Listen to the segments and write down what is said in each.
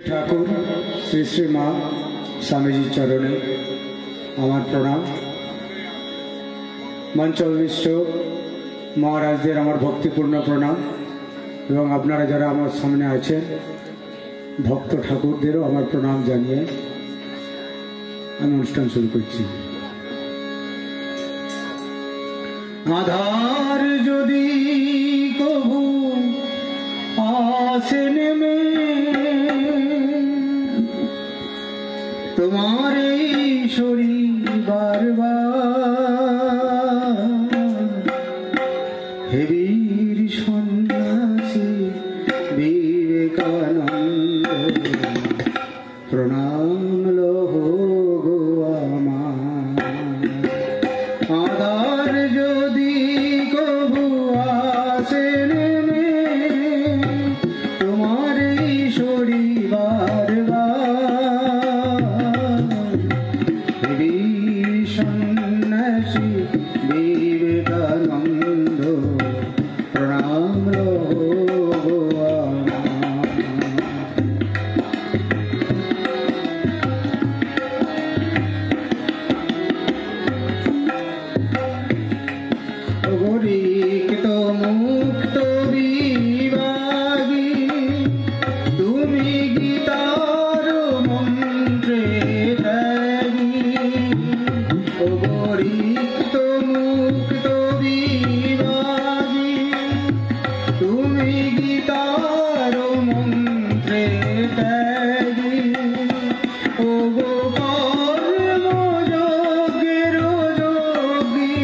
ঠাকুর শ্রী শ্রী মা স্বামীজির চরণে আমার প্রণাম। মঞ্চবিষ্ট মহারাজদের আমার ভক্তিপূর্ণ প্রণাম এবং আপনারা যারা আমার সামনে আছেন ভক্ত ঠাকুরদেরও আমার প্রণাম জানিয়ে আমি অনুষ্ঠান শুরু করছি। আধার যদি কবু আসে নেমে তোমার এই শরীর বারবার হে বীর সন্ন্যাসী বিবেকানন্দ প্রণাম লহ গো আমার। আধার যদি কবু আসে নেমে তোমার এই শরীর সন্ন্যাসী বিবেকানন্দ প্রণাম গরিক্ত মুক্ত বিভাগী তুমি গীতার মন্ত্রে গরিক্ত মুক্ত বিভাগী তুমি গীতার মন্ত্রে ত্যাগী ও গো কর্মযোগের যোগী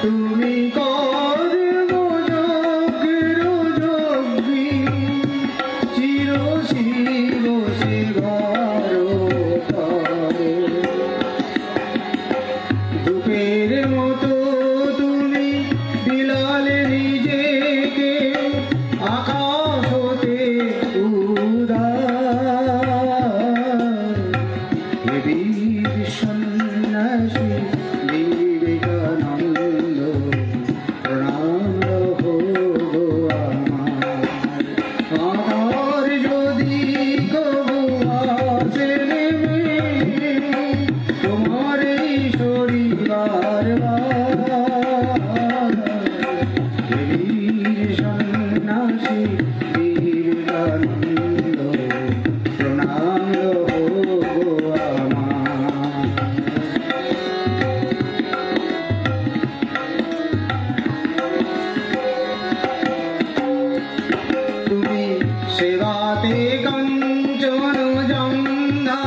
তুমি কর্মযোগের যোগী চির শিব শিবর ধূপের মতো তুমি বিলালে নিজেকে আকাশ হতে উদার হে বীর সন্ন্যাসী বিবেকানন্দ প্রণাম লহ গো আমার। আমার যদি কবু আসে নেমে তোমার এই শরীর বারবার হে বীর সন্ন্যাসী বিবেকানন্দ প্রণাম লহ গো আমার। তুমি সেবাতে কাঞ্চন জঙ্গা